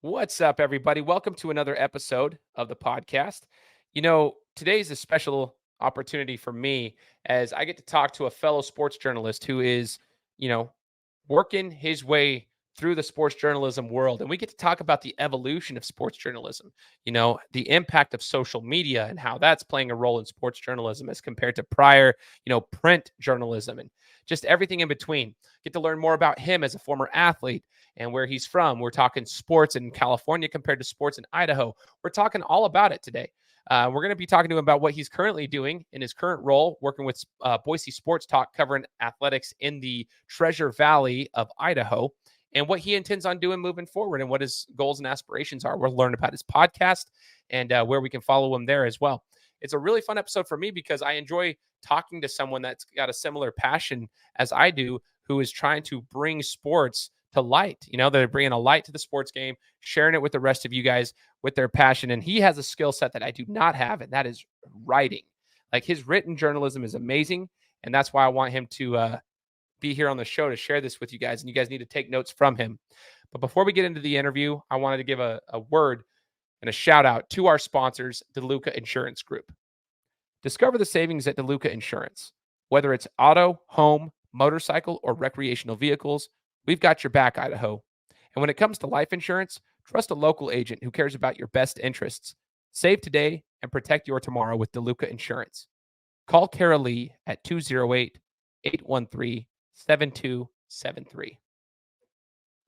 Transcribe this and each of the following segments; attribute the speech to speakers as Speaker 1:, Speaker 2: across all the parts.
Speaker 1: What's up, everybody? Welcome to another episode of the podcast. Today's a special opportunity for me as I get to talk to a fellow sports journalist who is, you know, working his way through the sports journalism world. And we get to talk about the evolution of sports journalism, the impact of social media and how that's playing a role in sports journalism as compared to prior, print journalism and just everything in between. Get to learn more about him as a former athlete and where he's from. We're talking sports in California compared to sports in Idaho. We're talking all about it today. We're going to be talking to him about what he's currently doing in his current role, working with Boise Sports Talk, covering athletics in the Treasure Valley of Idaho, and what he intends on doing moving forward and what his goals and aspirations are. We'll learn about his podcast and where we can follow him there as well. It's a really fun episode for me because I enjoy talking to someone that's got a similar passion as I do, who is trying to bring sports to light. They're bringing a light to the sports game, sharing it with the rest of you guys with their passion. And he has a skill set that I do not have, and that is writing. Like, his written journalism is amazing. And that's why I want him to be here on the show to share this with you guys. And you guys need to take notes from him. But before we get into the interview, I wanted to give a word and a shout out to our sponsors, Deluca Insurance Group. Discover the savings at Deluca Insurance. Whether it's auto, home, motorcycle, or recreational vehicles, we've got your back, Idaho. And when it comes to life insurance, trust a local agent who cares about your best interests. Save today and protect your tomorrow with Deluca Insurance. Call Kara Lee at 208-813-7273.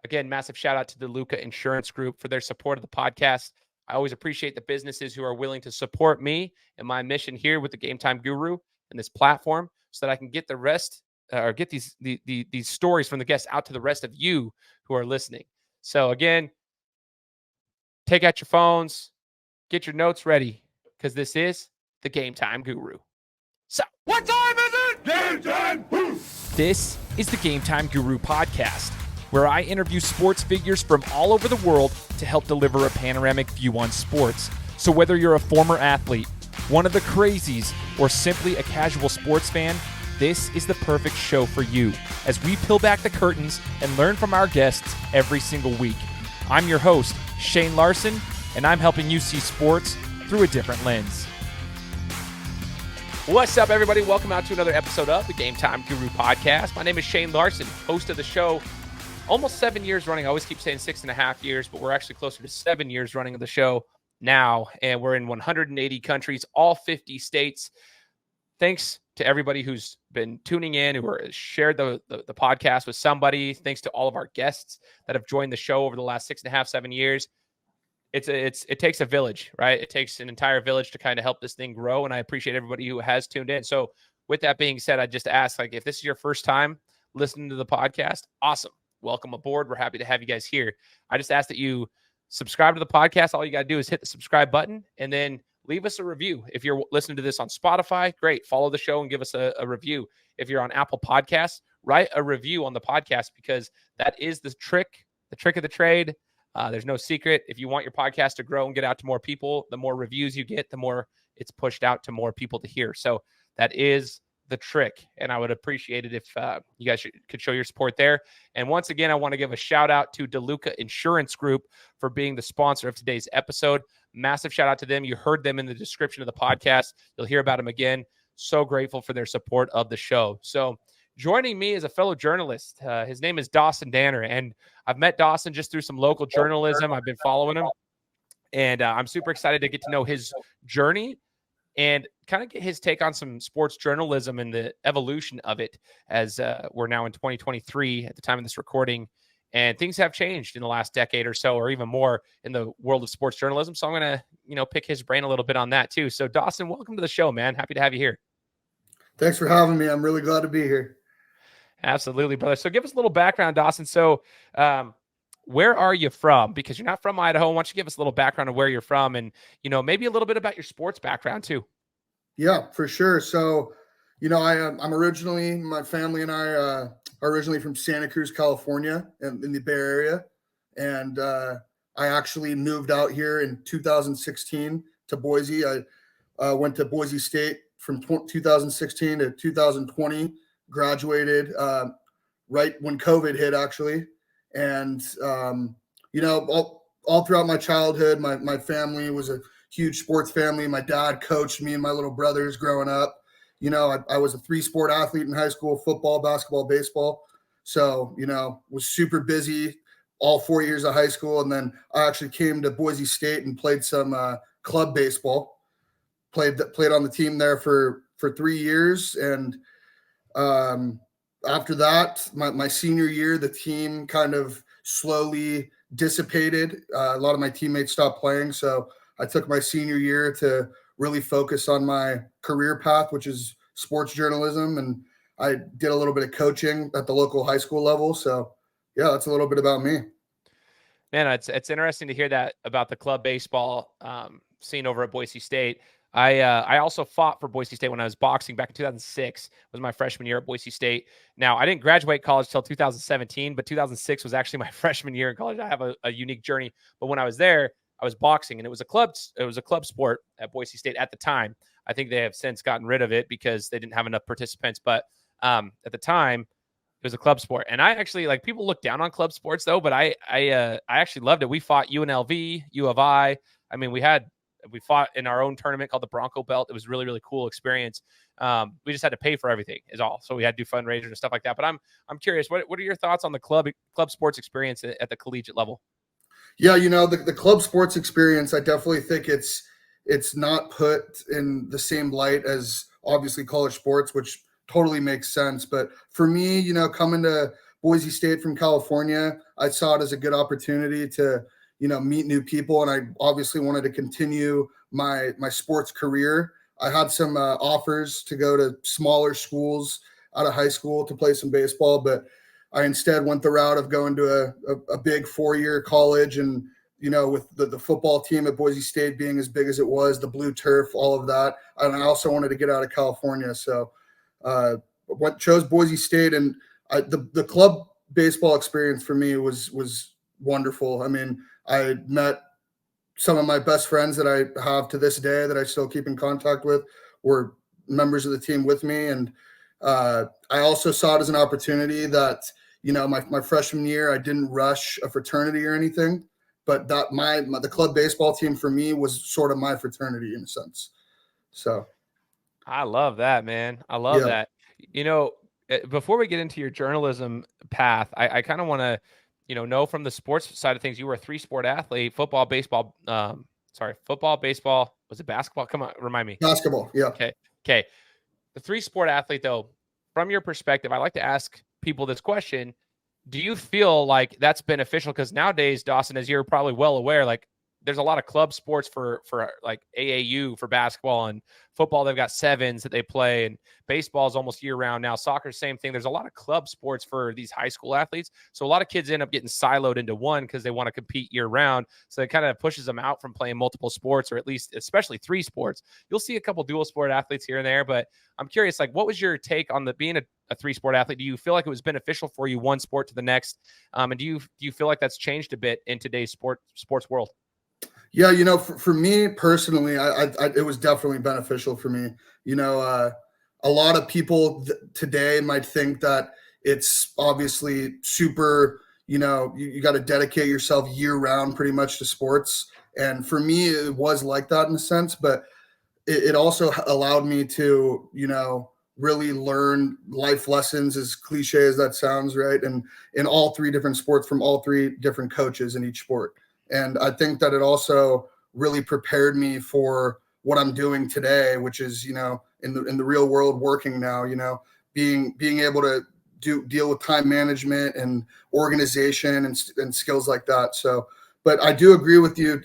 Speaker 1: Again, massive shout out to Deluca Insurance Group for their support of the podcast. I always appreciate the businesses who are willing to support me and my mission here with the Gametime Guru and this platform so that I can get the rest or get these stories from the guests out to the rest of you who are listening. So again, take out your phones, get your notes ready, because this is the Gametime Guru. So,
Speaker 2: what time is it? Game time!
Speaker 3: This is the Gametime Guru podcast, where I interview sports figures from all over the world to help deliver a panoramic view on sports. So whether you're a former athlete, one of the crazies, or simply a casual sports fan, this is the perfect show for you as we peel back the curtains and learn from our guests every single week. I'm your host, Shane Larson, and I'm helping you see sports through a different lens.
Speaker 1: What's up, everybody? Welcome out to another episode of the Gametime Guru podcast. My name is Shane Larson, host of the show. Almost 7 years running. I always keep saying 6.5 years, but we're actually closer to 7 years running of the show now, and we're in 180 countries, all 50 states. Thanks to everybody who's been tuning in, who has shared the podcast with somebody. Thanks to all of our guests that have joined the show over the last 6.5, 7 years. It takes a village, right? It takes an entire village to kind of help this thing grow, and I appreciate everybody who has tuned in. So with that being said, I just ask, if this is your first time listening to the podcast, awesome. Welcome aboard. We're happy to have you guys here. I just ask that you subscribe to the podcast. All you got to do is hit the subscribe button and then leave us a review. If you're listening to this on Spotify, great. Follow the show and give us a review. If you're on Apple Podcasts, write a review on the podcast, because that is the trick of the trade. There's no secret. If you want your podcast to grow and get out to more people, the more reviews you get, the more it's pushed out to more people to hear. So that is the trick, and I would appreciate it if you guys could show your support there. And once again, I want to give a shout out to Deluca Insurance Group for being the sponsor of today's episode. Massive shout out to them. You heard them in the description of the podcast. You'll hear about them again. So grateful for their support of the show. So joining me is a fellow journalist. His name is Dawson Danner, and I've met Dawson just through some local journalism. I've been following him, and I'm super excited to get to know his journey and kind of get his take on some sports journalism and the evolution of it, as we're now in 2023 at the time of this recording. And things have changed in the last decade or so, or even more, in the world of sports journalism. So I'm going to, pick his brain a little bit on that too. So Dawson, welcome to the show, man. Happy to have you here.
Speaker 4: Thanks for having me. I'm really glad to be here.
Speaker 1: Absolutely, brother. So give us a little background, Dawson. So where are you from? Because you're not from Idaho. Why don't you give us a little background of where you're from, and, maybe a little bit about your sports background too.
Speaker 4: Yeah, for sure. So, I'm originally, my family and I are originally from Santa Cruz, California, in the Bay Area. And I actually moved out here in 2016 to Boise. I went to Boise State from 2016 to 2020, graduated right when COVID hit, actually. And, all throughout my childhood, my family was a huge sports family. My dad coached me and my little brothers growing up. I was a 3-sport athlete in high school: football, basketball, baseball. So, was super busy all 4 years of high school. And then I actually came to Boise State and played some club baseball, played on the team there for 3 years. And after that, my senior year, the team kind of slowly dissipated. A lot of my teammates stopped playing. So I took my senior year to really focus on my career path, which is sports journalism. And I did a little bit of coaching at the local high school level. So yeah, that's a little bit about me.
Speaker 1: Man, it's interesting to hear that about the club baseball scene over at Boise State. I also fought for Boise State when I was boxing back in 2006. It was my freshman year at Boise State. Now, I didn't graduate college till 2017, but 2006 was actually my freshman year in college. I have a unique journey. But when I was there, I was boxing, and it was a club sport at Boise State at the time. I think they have since gotten rid of it because they didn't have enough participants. But at the time, it was a club sport. And I actually, like, people look down on club sports though, but I actually loved it. We fought UNLV, U of I. I mean, we fought in our own tournament called the Bronco Belt. It was really, really cool experience. We just had to pay for everything is all. So we had to do fundraisers and stuff like that. But I'm curious, what are your thoughts on the club sports experience at the collegiate level?
Speaker 4: Yeah, the club sports experience, I definitely think it's not put in the same light as obviously college sports, which totally makes sense. But for me, coming to Boise State from California, I saw it as a good opportunity to, meet new people. And I obviously wanted to continue my sports career. I had some offers to go to smaller schools out of high school to play some baseball, but I instead went the route of going to a big 4-year college. And, with the football team at Boise State being as big as it was, the blue turf, all of that. And I also wanted to get out of California. So chose Boise State, and the club baseball experience for me was wonderful. I mean, I met some of my best friends that I have to this day that I still keep in contact with, were members of the team with me. And I also saw it as an opportunity that, my freshman year, I didn't rush a fraternity or anything, but that the club baseball team for me was sort of my fraternity in a sense. So
Speaker 1: I love that, man. I love that. Before we get into your journalism path, I kind of want to, know from the sports side of things, you were a 3-sport athlete: football, baseball. Football, baseball. Was it basketball? Come on, remind me.
Speaker 4: Basketball. Yeah.
Speaker 1: Okay. The 3-sport athlete, though, from your perspective, I like to ask people this question: do you feel like that's beneficial? Because nowadays, Dawson, as you're probably well aware, like, there's a lot of club sports for like AAU for basketball, and football, they've got 7s that they play, and baseball is almost year round now. Soccer, same thing. There's a lot of club sports for these high school athletes. So a lot of kids end up getting siloed into one because they want to compete year round. So it kind of pushes them out from playing multiple sports, or at least especially 3 sports. You'll see a couple dual sport athletes here and there, but I'm curious, like, what was your take on being a 3-sport athlete? Do you feel like it was beneficial for you one sport to the next? And do you feel like that's changed a bit in today's sports world?
Speaker 4: Yeah, for me personally, it was definitely beneficial for me. A lot of people today might think that it's obviously super, you got to dedicate yourself year round pretty much to sports. And for me, it was like that in a sense, but it also allowed me to, really learn life lessons, as cliche as that sounds, right? And in all 3 different sports from all 3 different coaches in each sport. And I think that it also really prepared me for what I'm doing today, which is, in the real world working now, being able to deal with time management and organization and skills like that. So, but I do agree with you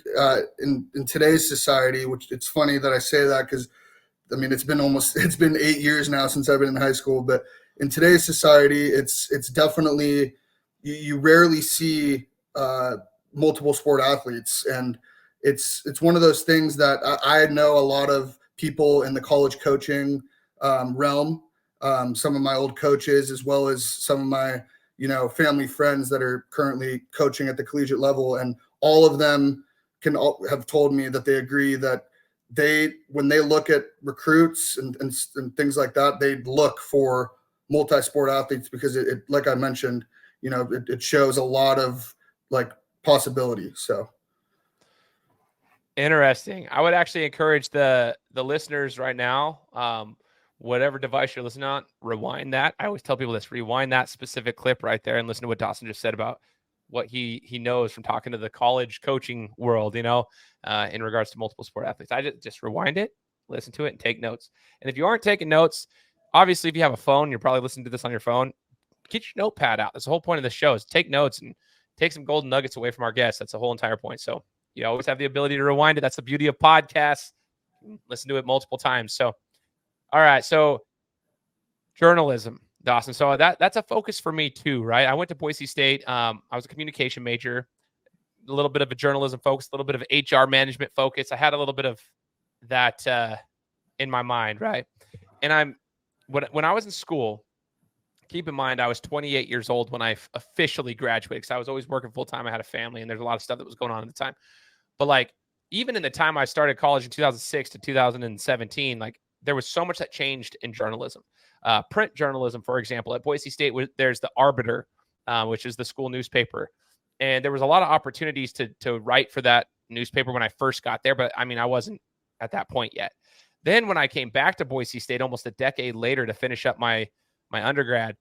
Speaker 4: in today's society, which it's funny that I say that because, I mean, it's been 8 years now since I've been in high school, but in today's society, it's definitely, you rarely see multiple sport athletes. And it's one of those things that I know a lot of people in the college coaching realm, some of my old coaches, as well as some of my, family friends that are currently coaching at the collegiate level. And all of them have told me that they agree that when they look at recruits and things like that, they look for multi-sport athletes because it like I mentioned, it shows a lot of like possibility. So
Speaker 1: Interesting. I would actually encourage the listeners right now, whatever device you're listening on, rewind that. I always tell people this: rewind that specific clip right there and listen to what Dawson just said about what he knows from talking to the college coaching world, in regards to multiple sport athletes. I just rewind it, listen to it, and take notes. And if you aren't taking notes, obviously, if you have a phone, you're probably listening to this on your phone. Get your notepad out. That's the whole point of the show, is take notes and take some golden nuggets away from our guests. That's the whole entire point. So you always have the ability to rewind it. That's the beauty of podcasts. Listen to it multiple times. So, all right. So journalism, Dawson. So that's a focus for me too, right? I went to Boise State. I was a communication major, a little bit of a journalism focus, a little bit of HR management focus. I had a little bit of that in my mind, right? And when I was in school, keep in mind, I was 28 years old when I officially graduated, because I was always working full time. I had a family, and there's a lot of stuff that was going on at the time. But like, even in the time I started college in 2006 to 2017, like, there was so much that changed in journalism. Print journalism, for example, at Boise State, there's the Arbiter, which is the school newspaper. And there was a lot of opportunities to write for that newspaper when I first got there. But I mean, I wasn't at that point yet. Then when I came back to Boise State almost a decade later to finish up my undergrad,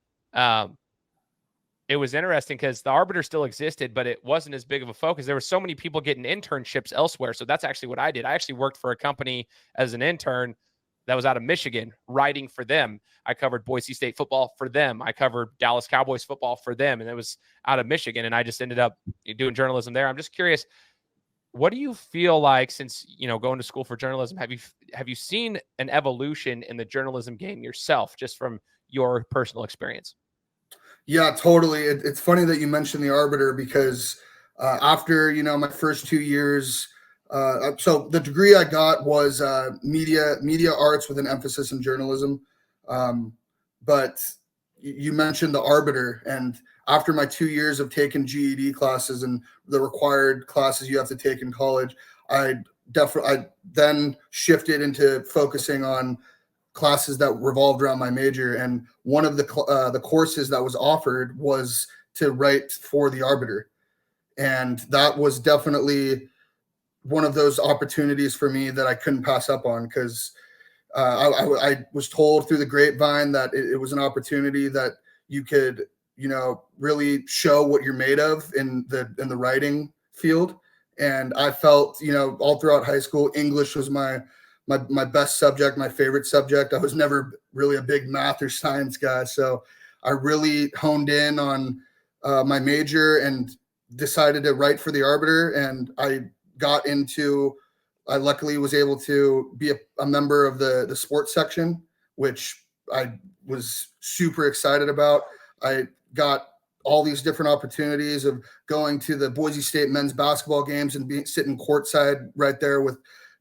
Speaker 1: it was interesting because the Arbiter still existed, but it wasn't as big of a focus. There were so many people getting internships elsewhere. So that's actually what I did. I actually worked for a company as an intern that was out of Michigan, writing for them. I covered Boise State football for them. I covered Dallas Cowboys football for them, and it was out of Michigan. And I just ended up doing journalism there. I'm just curious, what do you feel like, since going to school for journalism? Have you seen an evolution in the journalism game yourself, just from your personal experience?
Speaker 4: Yeah, totally. It's funny that you mentioned the Arbiter, because after my first 2 years, so the degree I got was media arts with an emphasis in journalism. But you mentioned the Arbiter, and after my 2 years of taking GED classes and the required classes you have to take in college, I then shifted into focusing on classes that revolved around my major. And one of the courses that was offered was to write for the Arbiter. And that was definitely one of those opportunities for me that I couldn't pass up on, because I was told through the grapevine that it was an opportunity that you could, really show what you're made of in the writing field. And I felt, all throughout high school, English was my best subject, my favorite subject. I was never really a big math or science guy. So I really honed in on my major and decided to write for the Arbiter. And I luckily was able to be a member of the sports section, which I was super excited about. I got all these different opportunities of going to the Boise State men's basketball games and sitting courtside right there with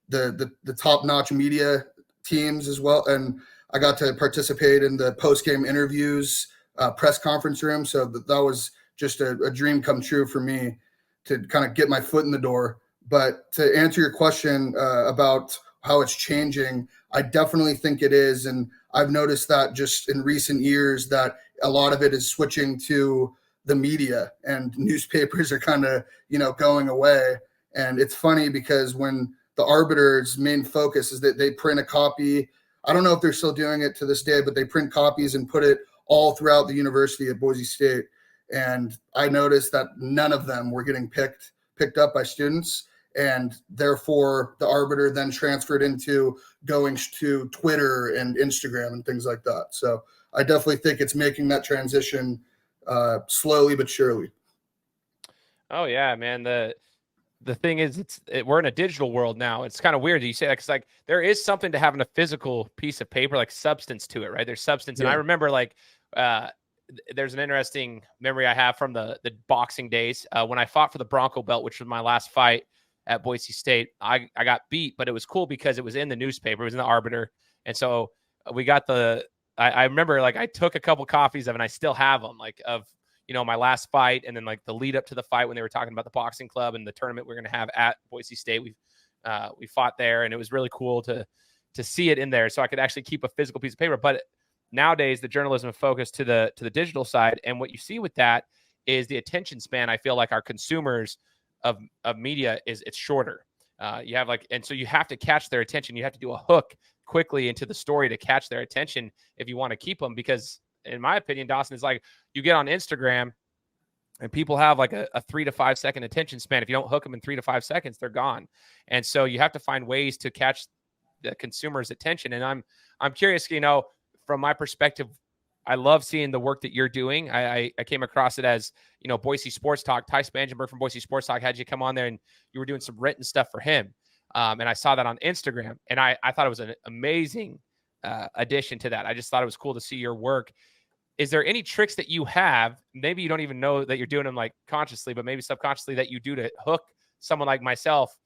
Speaker 4: the top-notch media teams as well. And I got to participate in the post-game interviews, press conference room. So that was just a dream come true for me to kind of get my foot in the door. But to answer your question about how it's changing, I definitely think it is. And I've noticed that just in recent years that a lot of it is switching to the media, and newspapers are kind of, going away. And it's funny because when the Arbiter's main focus is that they print a copy. I don't know if they're still doing it to this day, but they print copies and put it all throughout the university at Boise State. And I noticed that none of them were getting picked up by students. And therefore, the Arbiter then transferred into going to Twitter and Instagram and things like that. So I definitely think it's making that transition slowly but surely.
Speaker 1: Oh, yeah, man. The thing is, we're in a digital world now. It's kind of weird that you say that, because like there is something to having a physical piece of paper, like substance to it, right? There's substance. Yeah. And I remember there's an interesting memory I have from the boxing days when I fought for the Bronco belt, which was my last fight at Boise State. I got beat, but it was cool because it was in the newspaper. It was in the Arbiter. And so we got I remember I took a couple copies of it, and I still have them, of my last fight, and then the lead up to the fight when they were talking about the boxing club and the tournament we're going to have at Boise State. We fought there, and it was really cool to see it in there, so I could actually keep a physical piece of paper. But nowadays, the journalism focus to the digital side, and what you see with that is the attention span. I feel like our consumers of media it's shorter. You have and so you have to catch their attention. You have to do a hook quickly into the story to catch their attention if you want to keep them, because in my opinion, Dawson, is like you get on Instagram and people have like a 3 to 5 second attention span. If you don't hook them in 3 to 5 seconds, they're gone. And so you have to find ways to catch the consumer's attention. And I'm curious, from my perspective, I love seeing the work that you're doing. I came across it as, Boise Sports Talk. Ty Spangenberg from Boise Sports Talk had you come on there and you were doing some written stuff for him. And I saw that on Instagram, and I thought it was an amazing addition to that. I just thought it was cool to see your work. Is there any tricks that you have? Maybe you don't even know that you're doing them like consciously, but maybe subconsciously that you do to hook someone like myself,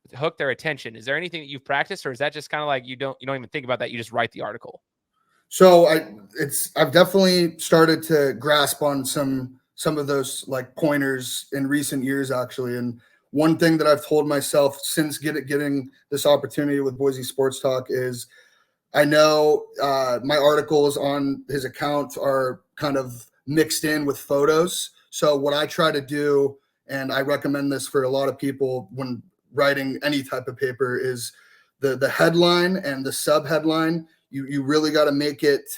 Speaker 1: to hook their attention. Is there anything that you've practiced, or is that just kind of like you don't even think about that? You just write the article?
Speaker 4: So I've definitely started to grasp on some of those like pointers in recent years, actually. And one thing that I've told myself since getting this opportunity with Boise Sports Talk is I know my articles on his account are kind of mixed in with photos. So what I try to do, and I recommend this for a lot of people when writing any type of paper, is the headline and the sub headline. You really got to make it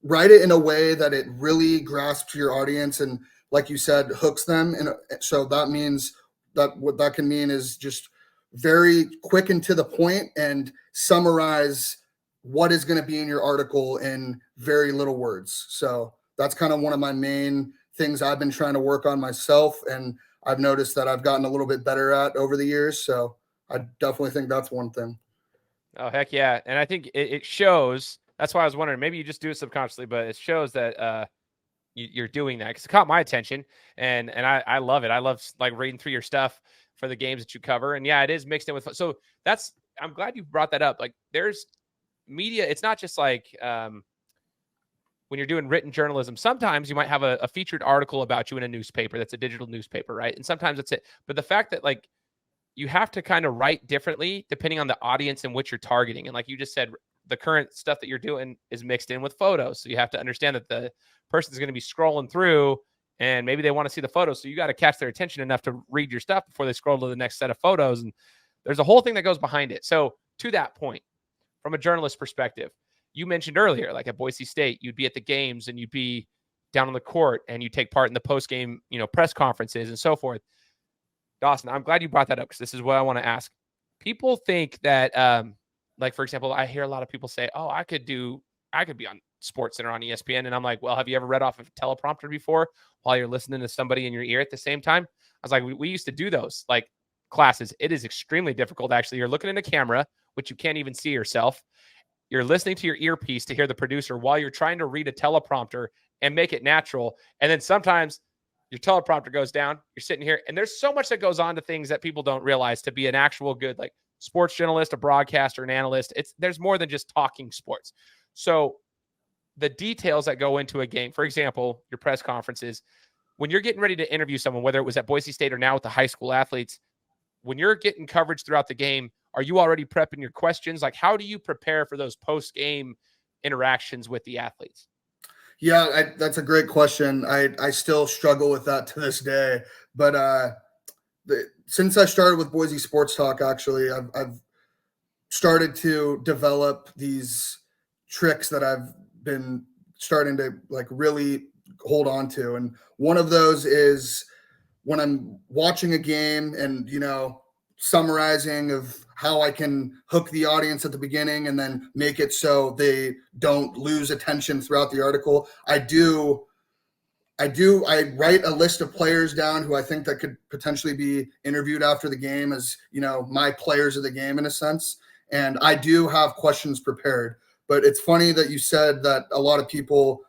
Speaker 4: write it in a way that it really grasps your audience and, like you said, hooks them. And so that means that what that can mean is just very quick and to the point and summarize what is going to be in your article in very little words. So that's kind of one of my main things I've been trying to work on myself, and I've noticed that I've gotten a little bit better at over the years. So I definitely think that's one thing.
Speaker 1: Oh, heck yeah. And I think it shows. That's why I was wondering, maybe you just do it subconsciously, but it shows that you're doing that, because it caught my attention, and I love it. I love like reading through your stuff for the games that you cover. And yeah, it is mixed in with, so I'm glad you brought that up. Like, there's media. It's not just like when you're doing written journalism, sometimes you might have a featured article about you in a newspaper that's a digital newspaper, right? And sometimes that's it. But the fact that like you have to kind of write differently depending on the audience and what you're targeting. And like you just said, the current stuff that you're doing is mixed in with photos. So you have to understand that the person's going to be scrolling through and maybe they want to see the photos. So you got to catch their attention enough to read your stuff before they scroll to the next set of photos. And there's a whole thing that goes behind it. So to that point, from a journalist perspective, you mentioned earlier, like at Boise State, you'd be at the games and you'd be down on the court and you take part in the post-game, press conferences and so forth. Dawson, I'm glad you brought that up, because this is what I want to ask. People think that, like, for example, I hear a lot of people say, oh, I could be on SportsCenter on ESPN. And I'm like, well, have you ever read off of a teleprompter before while you're listening to somebody in your ear at the same time? I was like, we used to do those like classes. It is extremely difficult. Actually, you're looking in a camera, which you can't even see yourself. You're listening to your earpiece to hear the producer while you're trying to read a teleprompter and make it natural. And then sometimes your teleprompter goes down, you're sitting here, and there's so much that goes on to things that people don't realize to be an actual good, like, sports journalist, a broadcaster, an analyst. There's more than just talking sports. So the details that go into a game, for example, your press conferences, when you're getting ready to interview someone, whether it was at Boise State or now with the high school athletes, when you're getting coverage throughout the game, are you already prepping your questions? Like, how do you prepare for those post-game interactions with the athletes?
Speaker 4: Yeah, that's a great question. I still struggle with that to this day. But since I started with Boise Sports Talk, actually, I've started to develop these tricks that I've been starting to like really hold on to. And one of those is when I'm watching a game and, summarizing of how I can hook the audience at the beginning and then make it so they don't lose attention throughout the article. I write a list of players down who I think that could potentially be interviewed after the game as, my players of the game in a sense. And I do have questions prepared, but it's funny that you said that a lot of people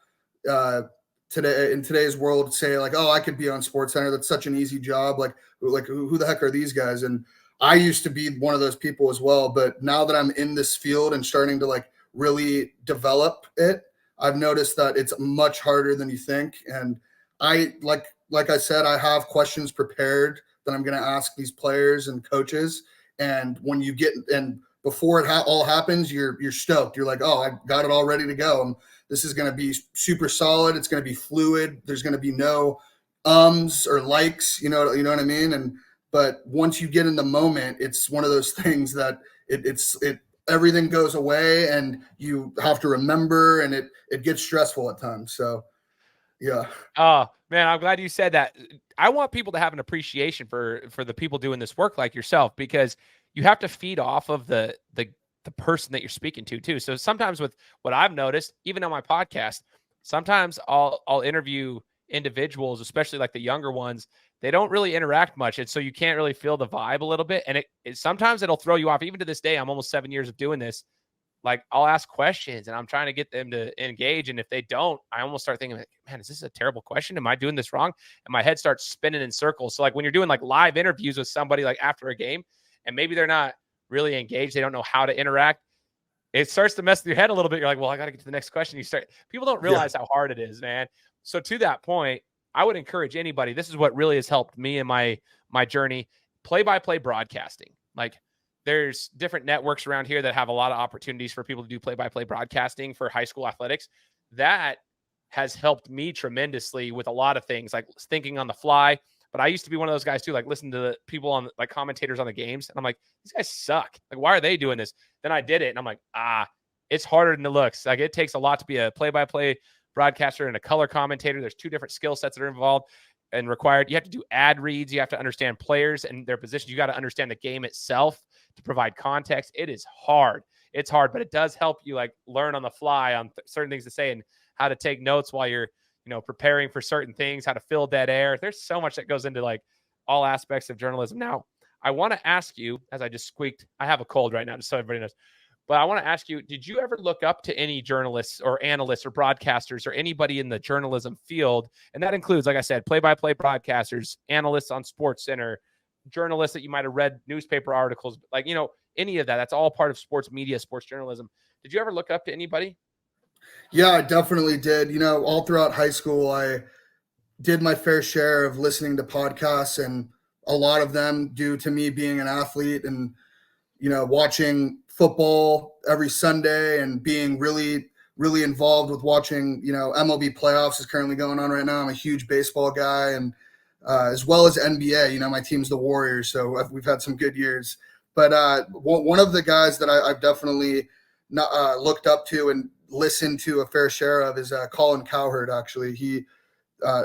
Speaker 4: today in today's world say like, oh, I could be on SportsCenter. That's such an easy job. Like who the heck are these guys? And I used to be one of those people as well. But now that I'm in this field and starting to like really develop it, I've noticed that it's much harder than you think. And I, like I said, I have questions prepared that I'm going to ask these players and coaches. And when you get, and before it all happens, you're stoked. You're like, oh, I got it all ready to go. And this is going to be super solid. It's going to be fluid. There's going to be no or likes, you know what I mean? And But once you get in the moment, it's one of those things that everything goes away and you have to remember, and it gets stressful at times. So yeah.
Speaker 1: Oh man, I'm glad you said that. I want people to have an appreciation for the people doing this work like yourself, because you have to feed off of the person that you're speaking to too. So sometimes with what I've noticed, even on my podcast, sometimes I'll interview individuals, especially like the younger ones. They don't really interact much, and so you can't really feel the vibe a little bit. And it sometimes it'll throw you off. Even to this day, I'm almost 7 years of doing this. Like, I'll ask questions and I'm trying to get them to engage. And if they don't, I almost start thinking, like, man, is this a terrible question? Am I doing this wrong? And my head starts spinning in circles. So like when you're doing like live interviews with somebody like after a game, and maybe they're not really engaged, they don't know how to interact, it starts to mess with your head a little bit. You're like, well, I got to get to the next question. People don't realize how hard it is, man. So to that point, I would encourage anybody. This is what really has helped me in my journey: play-by-play broadcasting. Like, there's different networks around here that have a lot of opportunities for people to do play-by-play broadcasting for high school athletics. That has helped me tremendously with a lot of things, like thinking on the fly. But I used to be one of those guys too, like listening to the people on, like, commentators on the games. And I'm like, these guys suck. Like, why are they doing this? Then I did it. And I'm like, it's harder than it looks. Like, it takes a lot to be a play-by-play broadcaster and a color commentator. There's two different skill sets that are involved and required. You have to do ad reads. You have to understand players and their positions. You got to understand the game itself to provide context. It is hard. It's hard, but it does help you like learn on the fly on certain things to say and how to take notes while you're, preparing for certain things, how to fill dead air. There's so much that goes into like all aspects of journalism. Now, I want to ask you, as I just squeaked, I have a cold right now, just so everybody knows. But I want to ask you, did you ever look up to any journalists or analysts or broadcasters or anybody in the journalism field? And that includes, like I said, play-by-play broadcasters, analysts on SportsCenter, journalists that you might have read newspaper articles, like, any of that. That's all part of sports media, sports journalism. Did you ever look up to anybody?
Speaker 4: Yeah, I definitely did. All throughout high school, I did my fair share of listening to podcasts, and a lot of them due to me being an athlete and, watching football every Sunday and being really, really involved with watching, MLB playoffs is currently going on right now. I'm a huge baseball guy, and as well as NBA. My team's the Warriors, so we've had some good years. But one of the guys that I've definitely looked up to and listened to a fair share of is Colin Cowherd. Actually, he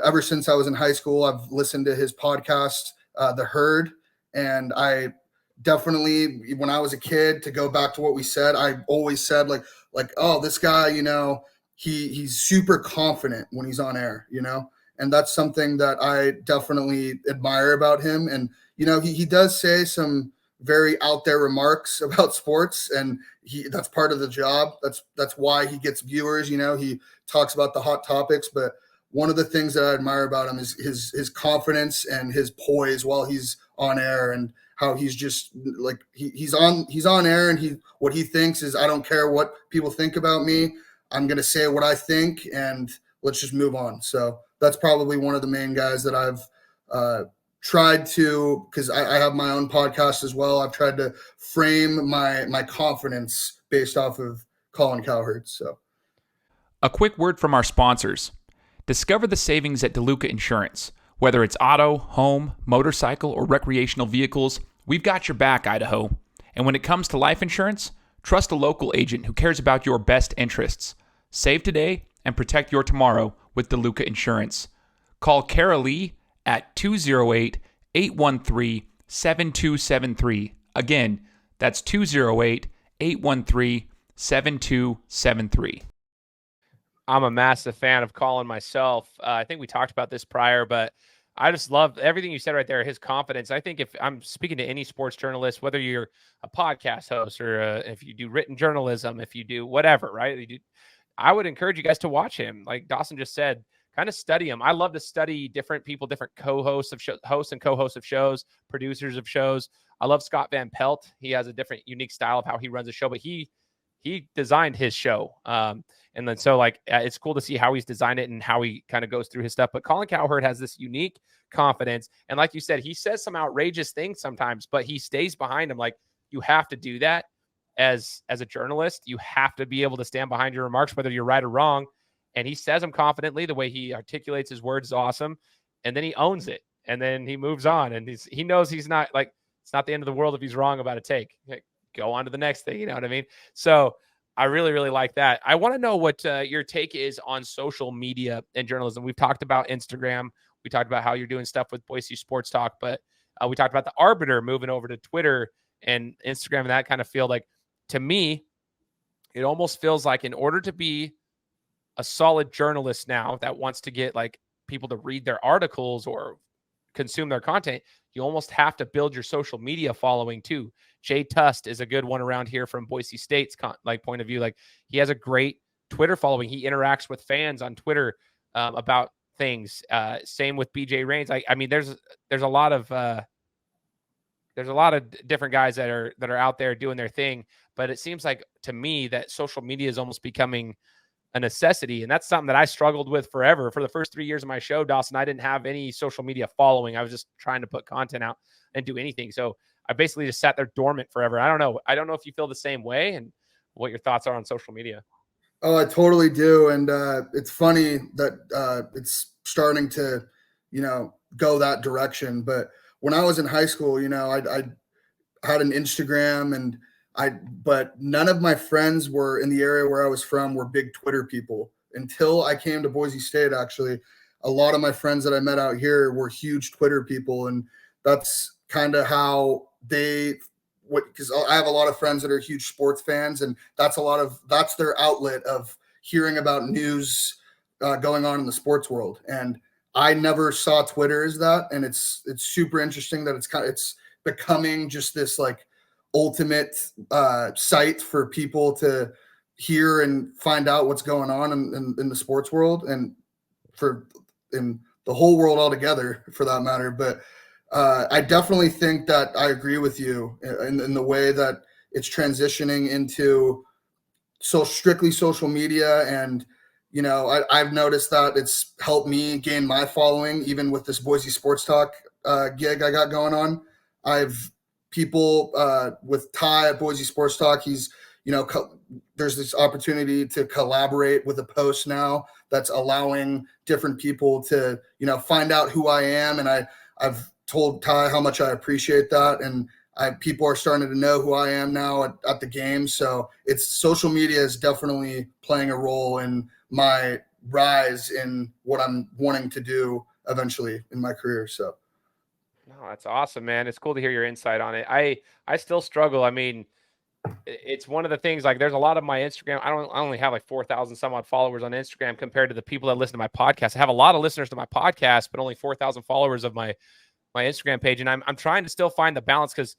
Speaker 4: ever since I was in high school, I've listened to his podcast, The Herd, and I definitely, when I was a kid, to go back to what we said, I always said like, oh, this guy, he's super confident when he's on air, and that's something that I definitely admire about him. And, he does say some very out there remarks about sports, and that's part of the job. That's why he gets viewers. He talks about the hot topics, but one of the things that I admire about him is his confidence and his poise while he's on air, and how he's just like, he's on air, and what he thinks is, I don't care what people think about me. I'm going to say what I think, and let's just move on. So that's probably one of the main guys that I've tried to, because I have my own podcast as well. I've tried to frame my confidence based off of Colin Cowherd. So,
Speaker 3: a quick word from our sponsors. Discover the savings at Deluca Insurance. Whether it's auto, home, motorcycle, or recreational vehicles, we've got your back, Idaho. And when it comes to life insurance, trust a local agent who cares about your best interests. Save today and protect your tomorrow with Deluca Insurance. Call Kara Lee at 208-813-7273. Again, that's 208-813-7273.
Speaker 1: I'm a massive fan of Colin myself. I think we talked about this prior, but I just love everything you said right there. His confidence. I think if I'm speaking to any sports journalist, whether you're a podcast host or if you do written journalism, if you do whatever, right? I would encourage you guys to watch him. Like Dawson just said, kind of study him. I love to study different people, different co-hosts of hosts and co-hosts of shows, producers of shows. I love Scott Van Pelt. He has a different, unique style of how he runs a show, but he designed his show. And then so like, it's cool to see how he's designed it and how he kind of goes through his stuff. But Colin Cowherd has this unique confidence. And like you said, he says some outrageous things sometimes, but he stays behind him. Like, you have to do that as a journalist. You have to be able to stand behind your remarks, whether you're right or wrong. And he says them confidently. The way he articulates his words is awesome. And then he owns it. and then he moves on, and he knows he's not like, it's not the end of the world if he's wrong about a take. Like, go on to the next thing. You know what I mean? So I really, really like that. I want to know what your take is on social media and journalism. We've talked about Instagram. We talked about how you're doing stuff with Boise Sports Talk, but we talked about the Arbiter moving over to Twitter and Instagram and that kind of feel. Like, to me, it almost feels like in order to be a solid journalist now that wants to get like people to read their articles or consume their content, you almost have to build your social media following too. Jay Tust is a good one around here from Boise State's point of view. Like, he has a great Twitter following. He interacts with fans on Twitter about things. Same with BJ Rains. I mean, there's a lot of different guys that are out there doing their thing, but it seems like to me that social media is almost becoming a necessity. And that's something that I struggled with forever. For the first 3 years of my show, Dawson, I didn't have any social media following. I was just trying to put content out and do anything. So I basically just sat there dormant forever. I don't know if you feel the same way and what your thoughts are on social media.
Speaker 4: Oh, I totally do. And it's funny that it's starting to, go that direction. But when I was in high school, I had an Instagram, but none of my friends were in the area where I was from were big Twitter people until I came to Boise State. Actually, a lot of my friends that I met out here were huge Twitter people. And that's kind of how because I have a lot of friends that are huge sports fans, and that's their outlet of hearing about news going on in the sports world. And I never saw Twitter as that. And it's super interesting that it's becoming just this like ultimate site for people to hear and find out what's going on in the sports world and in the whole world altogether, for that matter. But I definitely think that I agree with you in the way that it's transitioning into strictly social media. And, I've noticed that it's helped me gain my following, even with this Boise Sports Talk gig I got going on. I've people with Ty at Boise Sports Talk. He's, there's this opportunity to collaborate with a post now that's allowing different people to, find out who I am. And I've told Ty how much I appreciate that. And people are starting to know who I am now at the game. So social media is definitely playing a role in my rise in what I'm wanting to do eventually in my career. So.
Speaker 1: No, that's awesome, man. It's cool to hear your insight on it. I still struggle. I mean, it's one of the things, like, there's a lot of my Instagram. I only have like 4,000 some odd followers on Instagram compared to the people that listen to my podcast. I have a lot of listeners to my podcast, but only 4,000 followers of my Instagram page. And I'm trying to still find the balance, because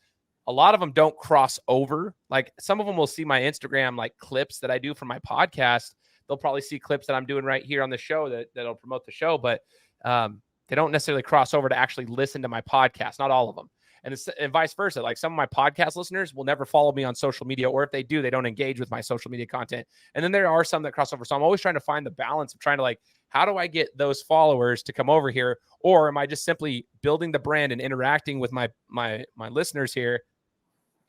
Speaker 1: a lot of them don't cross over. Like, some of them will see my Instagram, like, clips that I do for my podcast. They'll probably see clips that I'm doing right here on the show that'll promote the show, but they don't necessarily cross over to actually listen to my podcast. Not all of them. And vice versa. Like, some of my podcast listeners will never follow me on social media, or if they do, they don't engage with my social media content. And then there are some that cross over. So I'm always trying to find the balance of trying to, like, how do I get those followers to come over here? Or am I just simply building the brand and interacting with my listeners here,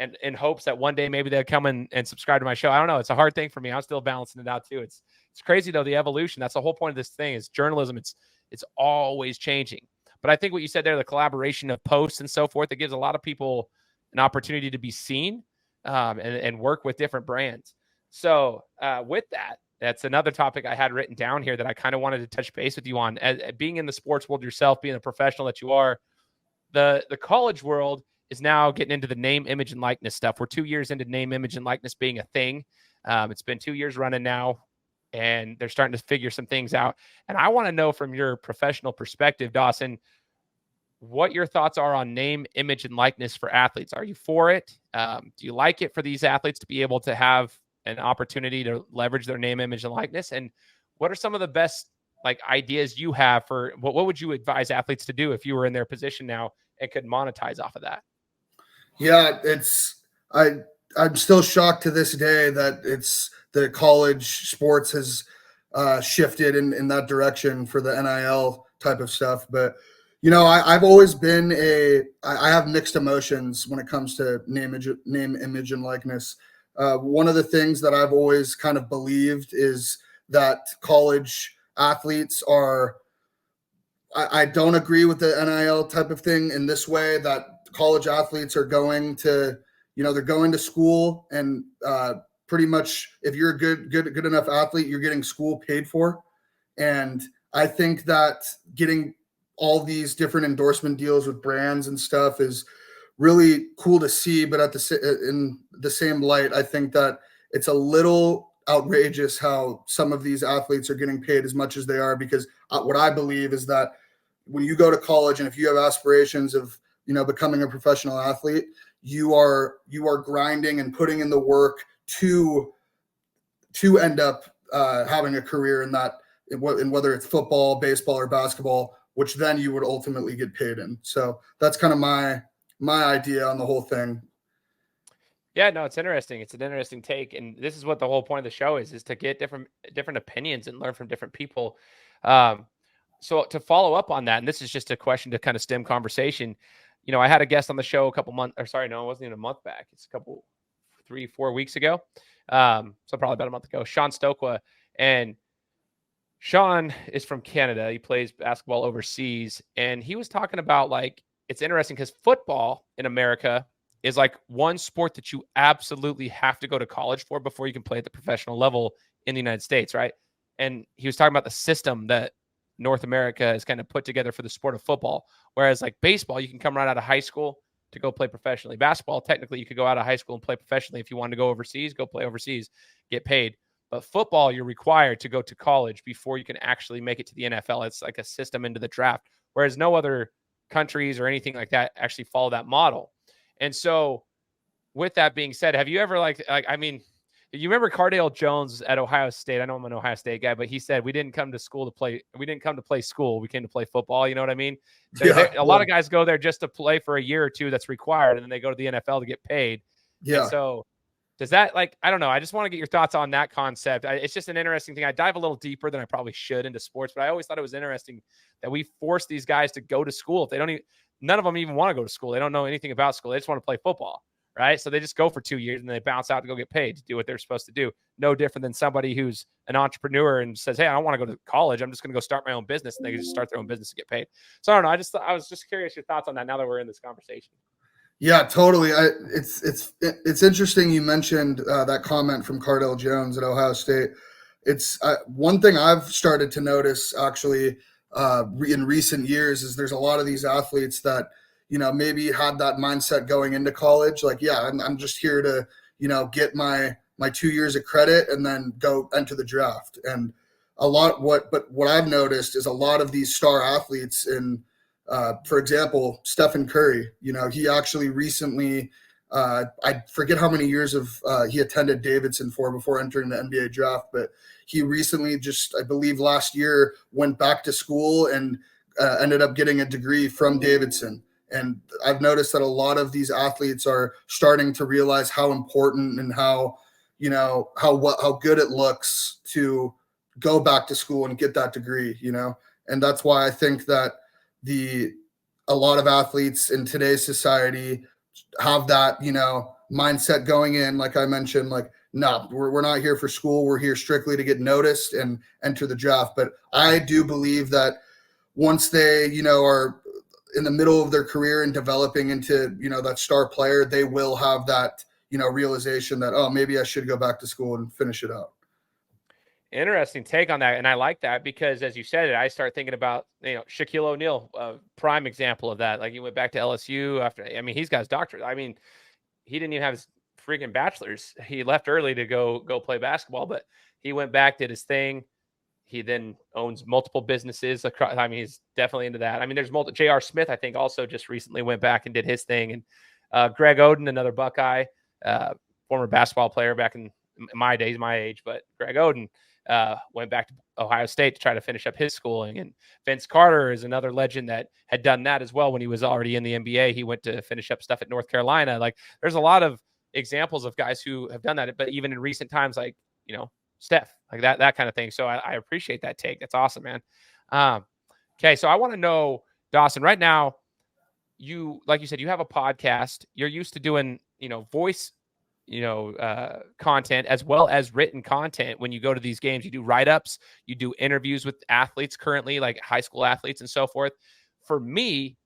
Speaker 1: and in hopes that one day maybe they'll come and subscribe to my show? I don't know. It's a hard thing for me. I'm still balancing it out too. It's crazy though, the evolution. That's the whole point of this thing, is journalism. It's always changing. But I think what you said there, the collaboration of posts and so forth, it gives a lot of people an opportunity to be seen and work with different brands. So with that, that's another topic I had written down here that I kind of wanted to touch base with you on. As being in the sports world yourself, being a professional that you are, the college world is now getting into the name, image, and likeness stuff. We're 2 years into name, image, and likeness being a thing. It's been 2 years running now, and they're starting to figure some things out. And I want to know, from your professional perspective, Dawson, what your thoughts are on name, image, and likeness for athletes. Are you for it? Do you like it for these athletes to be able to have an opportunity to leverage their name, image, and likeness? And what are some of the best, like, ideas you have for what would you advise athletes to do if you were in their position now and could monetize off of that?
Speaker 4: Yeah, I'm still shocked to this day that the college sports has shifted in that direction for the NIL type of stuff. But, I've always been I have mixed emotions when it comes to name, image, and likeness. One of the things that I've always kind of believed is that college athletes are I don't agree with the NIL type of thing in this way, that college athletes are going to, they're going to school, and pretty much if you're a good enough athlete, you're getting school paid for. And I think that getting all these different endorsement deals with brands and stuff is really cool to see. But in the same light, I think that it's a little outrageous how some of these athletes are getting paid as much as they are, because what I believe is that when you go to college and if you have aspirations of, becoming a professional athlete, you are grinding and putting in the work to end up having a career in that, in whether it's football, baseball, or basketball, which then you would ultimately get paid in. So that's kind of my idea on the whole thing.
Speaker 1: Yeah, no, it's interesting. It's an interesting take, and this is what the whole point of the show is to get different opinions and learn from different people. So to follow up on that, and this is just a question to kind of stem conversation. I had a guest on the show a couple months, or sorry, no, it wasn't even a month back. It's a couple, 3-4 weeks ago. So probably about a month ago, Sean Stokwa. And Sean is from Canada. He plays basketball overseas. And he was talking about, like, it's interesting because football in America is like one sport that you absolutely have to go to college for before you can play at the professional level in the United States, right? And he was talking about the system that North America has kind of put together for the sport of football. Whereas like baseball, you can come right out of high school to go play professionally. Basketball, technically, you could go out of high school and play professionally. If you wanted to go overseas, go play overseas, get paid. But football, you're required to go to college before you can actually make it to the NFL. It's like a system into the draft, whereas no other countries or anything like that actually follow that model. And so with that being said, have you ever you remember Cardale Jones at Ohio State? I know I'm an Ohio State guy, but he said, we didn't come to play school. We came to play football. You know what I mean? A lot of guys go there just to play for a year or two. That's required. And then they go to the NFL to get paid. Yeah. And so does that, I don't know. I just want to get your thoughts on that concept. It's just an interesting thing. I dive a little deeper than I probably should into sports, but I always thought it was interesting that we force these guys to go to school. If they don't none of them even want to go to school. They don't know anything about school. They just want to play football. Right. So they just go for 2 years and they bounce out to go get paid to do what they're supposed to do. No different than somebody who's an entrepreneur and says, hey, I don't want to go to college. I'm just going to go start my own business, and they can just start their own business to get paid. So I don't know. I was just curious your thoughts on that now that we're in this conversation.
Speaker 4: Yeah, totally. It's interesting you mentioned that comment from Cardale Jones at Ohio State. It's one thing I've started to notice actually in recent years is there's a lot of these athletes that, maybe had that mindset going into college. Like, yeah, I'm just here to, get my 2 years of credit and then go enter the draft. And what I've noticed is a lot of these star athletes for example, Stephen Curry, he actually recently, I forget how many years he attended Davidson for before entering the NBA draft, but he recently I believe last year, went back to school and ended up getting a degree from Davidson. And I've noticed that a lot of these athletes are starting to realize how important and how good it looks to go back to school and get that degree, and that's why I think that a lot of athletes in today's society have that, mindset going in. Like I mentioned, like, no, we're not here for school. We're here strictly to get noticed and enter the draft. But I do believe that once they, are in the middle of their career and developing into, that star player, they will have that, realization that, oh, maybe I should go back to school and finish it out.
Speaker 1: Interesting take on that. And I like that because, as you said it, I start thinking about, Shaquille O'Neal, prime example of that. Like, he went back to LSU after, he's got his doctorate. He didn't even have his freaking bachelor's. He left early to go play basketball, but he went back, did his thing. He then owns multiple businesses across. He's definitely into that. There's multiple. J.R. Smith, I think, also just recently went back and did his thing. And Greg Oden, another Buckeye, former basketball player back in my days, my age, but Greg Oden went back to Ohio State to try to finish up his schooling. And Vince Carter is another legend that had done that as well when he was already in the NBA. He went to finish up stuff at North Carolina. Like, there's a lot of examples of guys who have done that, but even in recent times, like, Steph, like that kind of thing. So I appreciate that take. That's awesome, man. Okay. So I want to know, Dawson, right now, like you said, you have a podcast. You're used to doing, voice, content as well as written content. When you go to these games, you do write-ups, you do interviews with athletes currently, like high school athletes and so forth. For me,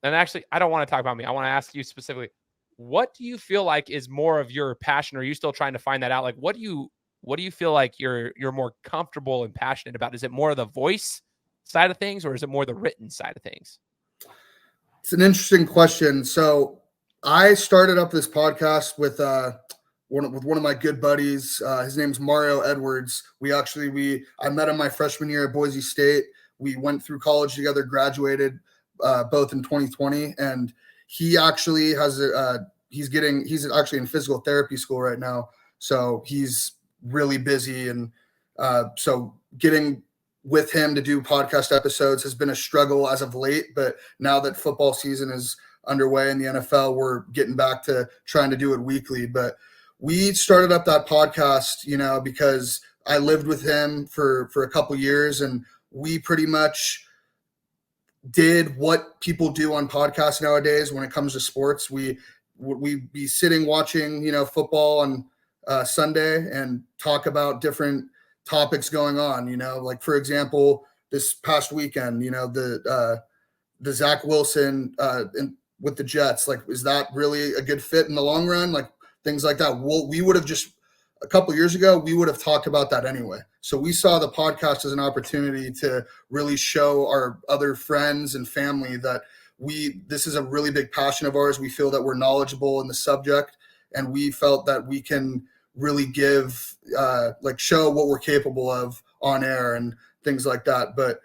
Speaker 1: and actually, I don't want to talk about me. I want to ask you specifically, what do you feel like is more of your passion? Or are you still trying to find that out? Like, what do you feel like you're more comfortable and passionate about? Is it more of the voice side of things, or is it more the written side of things?
Speaker 4: It's an interesting question. So I started up this podcast with one of my good buddies. His name's Mario Edwards. I met him my freshman year at Boise State. We went through college together, graduated both in 2020, and he actually has he's actually in physical therapy school right now. So he's really busy, and so getting with him to do podcast episodes has been a struggle as of late. But now that football season is underway in the NFL, we're getting back to trying to do it weekly. But we started up that podcast, because I lived with him for a couple years, and we pretty much did what people do on podcasts nowadays when it comes to sports. We'd be sitting watching, football on Sunday and talk about different topics going on, like, for example, this past weekend, the Zach Wilson with the Jets, like, is that really a good fit in the long run? Like, things like that. We would have just a couple years ago, we would have talked about that anyway. So we saw the podcast as an opportunity to really show our other friends and family that this is a really big passion of ours. We feel that we're knowledgeable in the subject, and we felt that we can really show what we're capable of on air and things like that. But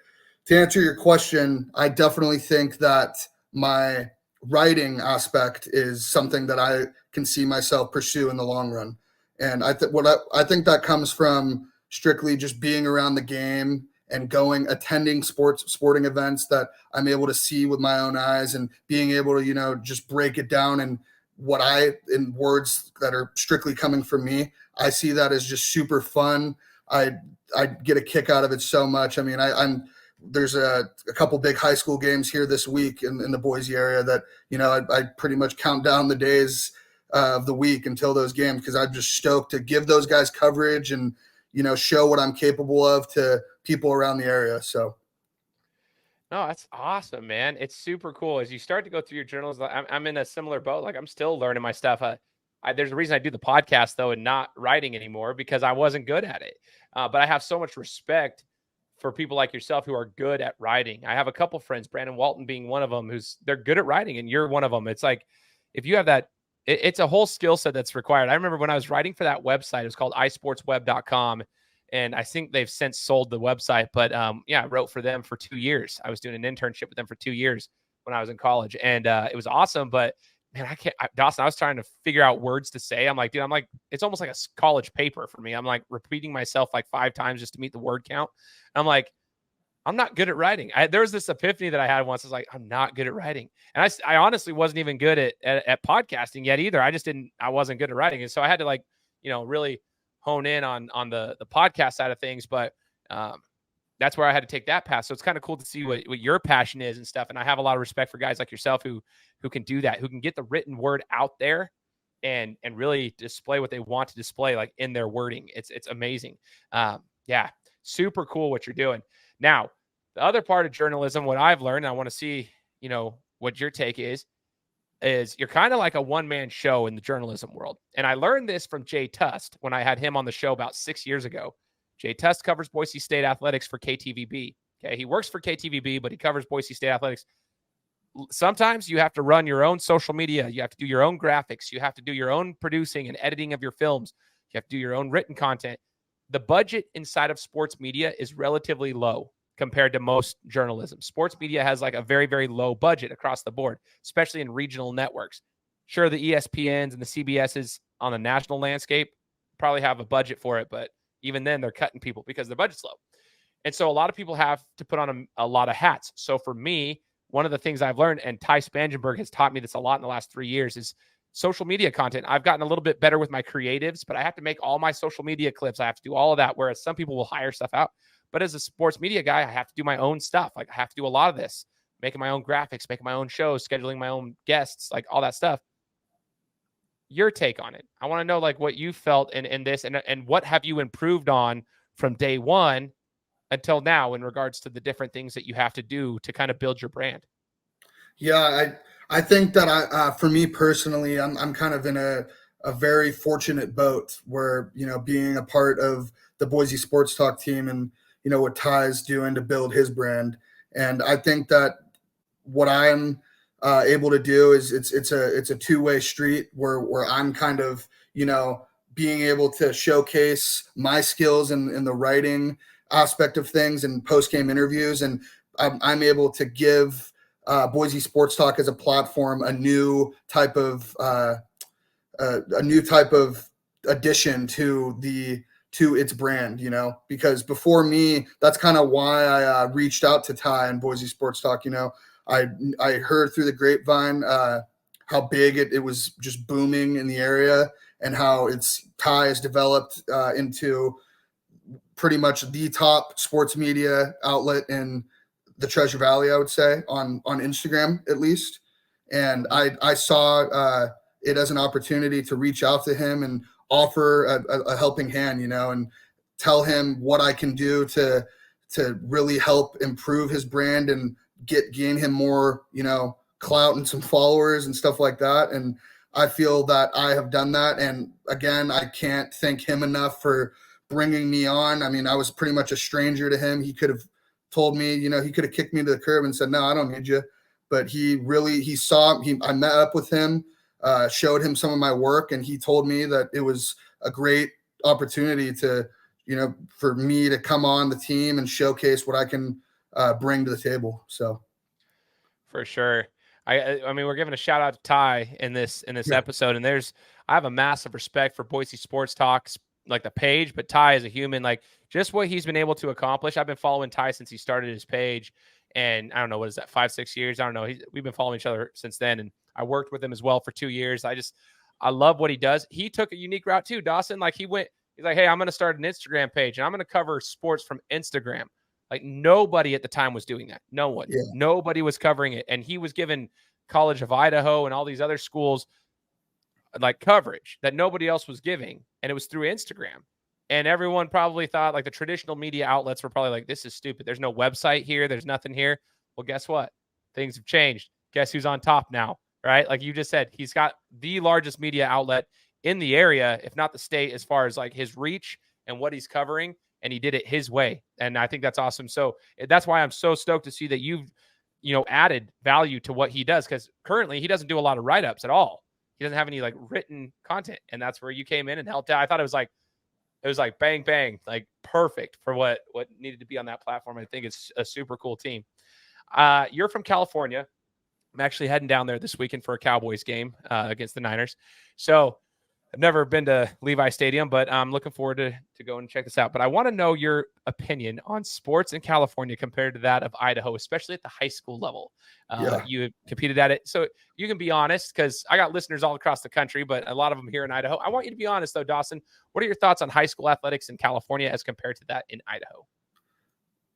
Speaker 4: to answer your question, I definitely think that my writing aspect is something that I can see myself pursue in the long run. And I think that comes from strictly just being around the game and attending sporting events that I'm able to see with my own eyes, and being able to, just break it down in words that are strictly coming from me. I see that as just super fun. I get a kick out of it so much. I mean, there's a couple big high school games here this week in the Boise area that, I pretty much count down the days of the week until those games, because I'm just stoked to give those guys coverage and, show what I'm capable of to people around the area. So.
Speaker 1: No, that's awesome, man. It's super cool. As you start to go through your journals, I'm in a similar boat. Like, I'm still learning my stuff. There's a reason I do the podcast, though, and not writing anymore, because I wasn't good at it. But I have so much respect for people like yourself who are good at writing. I have a couple friends, Brandon Walton being one of them, they're good at writing, and you're one of them. It's like, if you have that, it's a whole skill set that's required. I remember when I was writing for that website, it was called isportsweb.com. And I think they've since sold the website, but I wrote for them for 2 years. I was doing an internship with them for 2 years when I was in college, and it was awesome. But man, Dawson, I was trying to figure out words to say. I'm like, dude, it's almost like a college paper for me. I'm like repeating myself like 5 times just to meet the word count. I'm like, I'm not good at writing. There was this epiphany that I had once. I was like, I'm not good at writing. And I honestly wasn't even good at podcasting yet either. I wasn't good at writing. And so I had to really hone in on the podcast side of things. But that's where I had to take that path. So it's kind of cool to see what your passion is and stuff. And I have a lot of respect for guys like yourself who can do that, who can get the written word out there and really display what they want to display, like in their wording. It's amazing. Super cool what you're doing. Now, the other part of journalism, what I've learned, I want to see, what your take is you're kind of like a one-man show in the journalism world. And I learned this from Jay Tust when I had him on the show about 6 years ago. Jay Tust covers Boise State athletics for KTVB. Okay, he works for KTVB, but he covers Boise State athletics. Sometimes you have to run your own social media. You have to do your own graphics. You have to do your own producing and editing of your films. You have to do your own written content. The budget inside of sports media is relatively low compared to most journalism. Sports media has like a very, very low budget across the board, especially in regional networks. Sure, the ESPNs and the CBSs on the national landscape probably have a budget for it, but even then they're cutting people because their budget's low. And so a lot of people have to put on a lot of hats. So for me, one of the things I've learned, and Ty Spangenberg has taught me this a lot in the last 3 years, is social media content. I've gotten a little bit better with my creatives, but I have to make all my social media clips. I have to do all of that, whereas some people will hire stuff out. But as a sports media guy, I have to do my own stuff. Like, I have to do a lot of this, making my own graphics, making my own shows, scheduling my own guests, like all that stuff. your take on it. I want to know like what you felt in this and what have you improved on from day one until now in regards to the different things that you have to do to kind of build your brand.
Speaker 4: Yeah, I think that for me personally, I'm kind of in a very fortunate boat where, being a part of the Boise Sports Talk team and, what Ty's doing to build his brand. And I think that what I'm able to do is it's a two-way street where I'm kind of, being able to showcase my skills in the writing aspect of things and post-game interviews. And I'm able to give Boise Sports Talk as a platform a new type of addition to its brand, because before me, that's kind of why I reached out to Ty and Boise Sports Talk. I heard through the grapevine how big it was just booming in the area, and how Ty has developed into pretty much the top sports media outlet in the Treasure Valley, I would say, on Instagram at least. And I saw it as an opportunity to reach out to him and offer a helping hand, and tell him what I can do to really help improve his brand and gain him more, clout and some followers and stuff like that. And I feel that I have done that. And again, I can't thank him enough for bringing me on. I mean, I was pretty much a stranger to him. He could have told me, he could have kicked me to the curb and said, no, I don't need you. But I met up with him, showed him some of my work, and he told me that it was a great opportunity to, for me to come on the team and showcase what I can bring to the table. So
Speaker 1: for sure. I mean, we're giving a shout out to Ty in this episode, and I have a massive respect for Boise Sports Talks, like the page, but Ty as a human, like just what he's been able to accomplish. I've been following Ty since he started his page, and I don't know, what is that, 5-6 years? I don't know. We've been following each other since then, and I worked with him as well for 2 years. I love what he does. He took a unique route too, Dawson. Like he's like, hey, I'm going to start an Instagram page, and I'm going to cover sports from Instagram. Like nobody at the time was doing that. No one. Yeah. Nobody was covering it. And he was given College of Idaho and all these other schools like coverage that nobody else was giving. And it was through Instagram. And everyone probably thought, like, the traditional media outlets were probably like, this is stupid. There's no website here. There's nothing here. Well, guess what? Things have changed. Guess who's on top now, right? Like you just said, he's got the largest media outlet in the area, if not the state, as far as like his reach and what he's covering. And he did it his way. And I think that's awesome. So that's why I'm so stoked to see that you've, added value to what he does. Because currently he doesn't do a lot of write-ups at all. He doesn't have any like written content. And that's where you came in and helped out. I thought it was like bang, bang, like perfect for what needed to be on that platform. I think it's a super cool team. You're from California. I'm actually heading down there this weekend for a Cowboys game against the Niners. So I've never been to Levi Stadium, but I'm looking forward to go and check this out. But I want to know your opinion on sports in California compared to that of Idaho, especially at the high school level. You competed at it. So you can be honest, because I got listeners all across the country, but a lot of them here in Idaho. I want you to be honest, though, Dawson. What are your thoughts on high school athletics in California as compared to that in Idaho?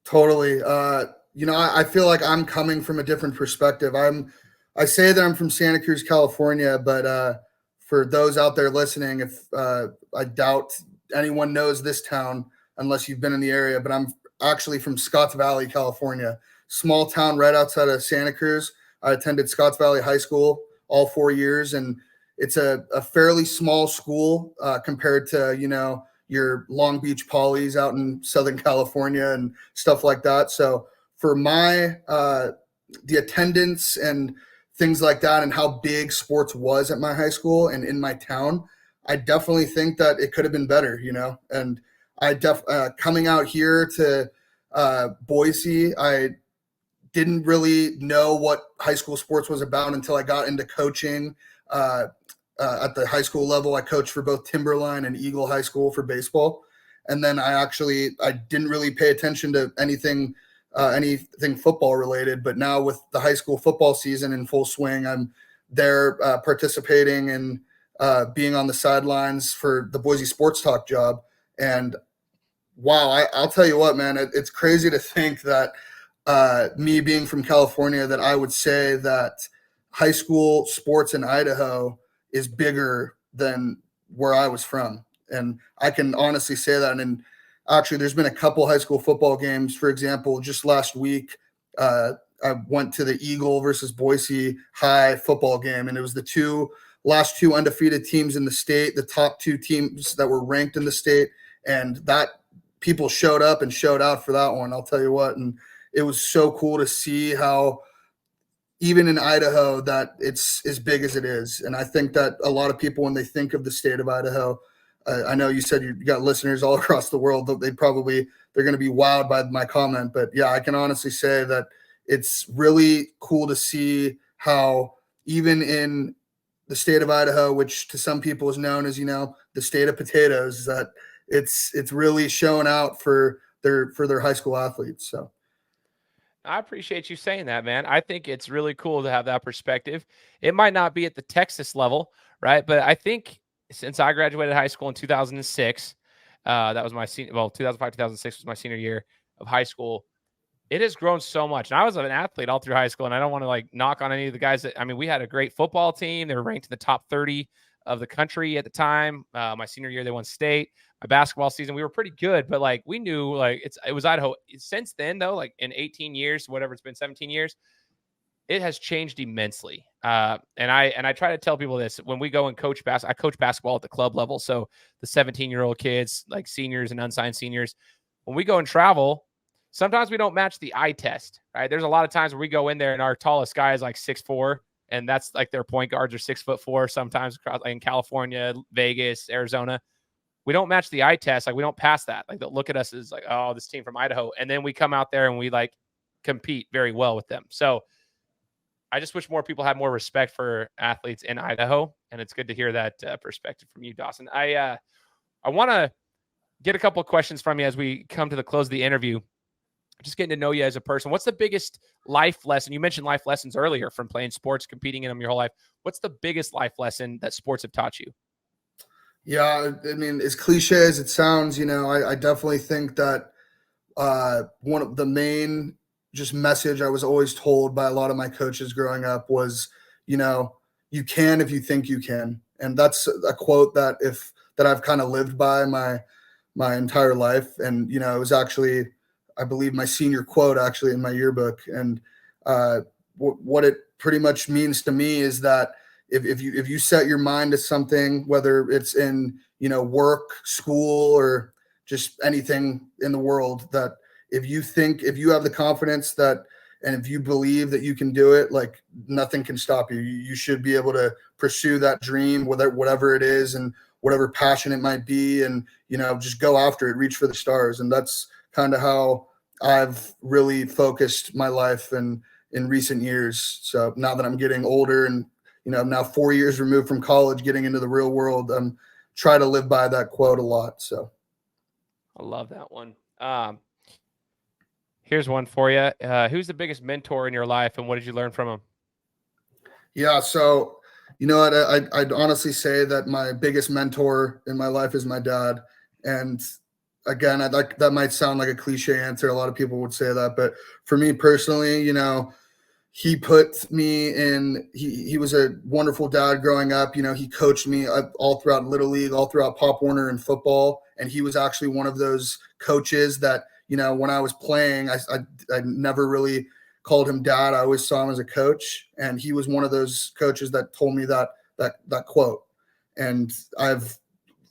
Speaker 4: Totally. I feel like I'm coming from a different perspective. I say that I'm from Santa Cruz, California, but for those out there listening, if I doubt anyone knows this town unless you've been in the area, but I'm actually from Scotts Valley, California, small town right outside of Santa Cruz. I attended Scotts Valley High School all 4 years, and it's a fairly small school compared to, your Long Beach Polys out in Southern California and stuff like that. So for the attendance and things like that and how big sports was at my high school and in my town, I definitely think that it could have been better, and coming out here to Boise, I didn't really know what high school sports was about until I got into coaching at the high school level. I coached for both Timberline and Eagle High School for baseball. And then I didn't really pay attention to anything football related, but now with the high school football season in full swing, I'm there participating and being on the sidelines for the Boise Sports Talk job. And wow, I'll tell you what, man, it's crazy to think that me being from California, that I would say that high school sports in Idaho is bigger than where I was from. And I can honestly say that. And actually, there's been a couple high school football games. For example, just last week, I went to the Eagle versus Boise High football game, and it was the last two undefeated teams in the state, the top two teams that were ranked in the state, and that people showed up and showed out for that one. I'll tell you what, and it was so cool to see how even in Idaho that it's as big as it is. And I think that a lot of people, when they think of the state of Idaho, I know you said you got listeners all across the world, they're going to be wowed by my comment. But yeah, I can honestly say that it's really cool to see how even in the state of Idaho, which to some people is known as, the state of potatoes, that it's really showing out for their high school athletes. So
Speaker 1: I appreciate you saying that, man. I think it's really cool to have that perspective. It might not be at the Texas level, right? But I think since I graduated high school in 2006, that was my 2005, 2006 was my senior year of high school. It has grown so much. And I was an athlete all through high school, and I don't want to knock on any of the guys we had a great football team. They were ranked in the top 30 of the country at the time. My senior year, they won state. My basketball season, we were pretty good, but we knew it was Idaho. Since then, though, in 18 years, whatever it's been, 17 years, it has changed immensely. And I try to tell people this when we go and coach basketball. I coach basketball at the club level, so the 17-year-old kids, like seniors and unsigned seniors, when we go and travel, sometimes we don't match the eye test. Right? There's a lot of times where we go in there and our tallest guy is 6'4", and that's their point guards are 6'4". Sometimes in California, Vegas, Arizona, we don't match the eye test. We don't pass that. They'll look at us as oh, this team from Idaho, and then we come out there and we compete very well with them. So I just wish more people had more respect for athletes in Idaho, and it's good to hear that perspective from you, Dawson. I want to get a couple of questions from you as we come to the close of the interview. Just getting to know you as a person. What's the biggest life lesson? You mentioned life lessons earlier from playing sports, competing in them your whole life. What's the biggest life lesson that sports have taught you?
Speaker 4: Yeah, I mean, as cliche as it sounds, I definitely think that one of the main just message I was always told by a lot of my coaches growing up was, you can if you think you can. And that's a quote that I've kind of lived by my entire life. And, it was actually, I believe, my senior quote actually in my yearbook. And what it pretty much means to me is that if you set your mind to something, whether it's in, work, school, or just anything in the world, that if you have the confidence that, and if you believe that you can do it, nothing can stop you. You should be able to pursue that dream, whatever it is and whatever passion it might be. And, just go after it, reach for the stars. And that's kind of how I've really focused my life in recent years. So now that I'm getting older and, I'm now 4 years removed from college, getting into the real world, I'm trying to live by that quote a lot. So
Speaker 1: I love that one. Here's one for you. Who's the biggest mentor in your life, and what did you learn from him?
Speaker 4: Yeah. So, I'd honestly say that my biggest mentor in my life is my dad. And again, that might sound like a cliche answer. A lot of people would say that, but for me personally, he put me in, he was a wonderful dad growing up. He coached me all throughout Little League, all throughout Pop Warner and football. And he was actually one of those coaches that, when I was playing, I never really called him dad. I always saw him as a coach. And he was one of those coaches that told me that quote. And I've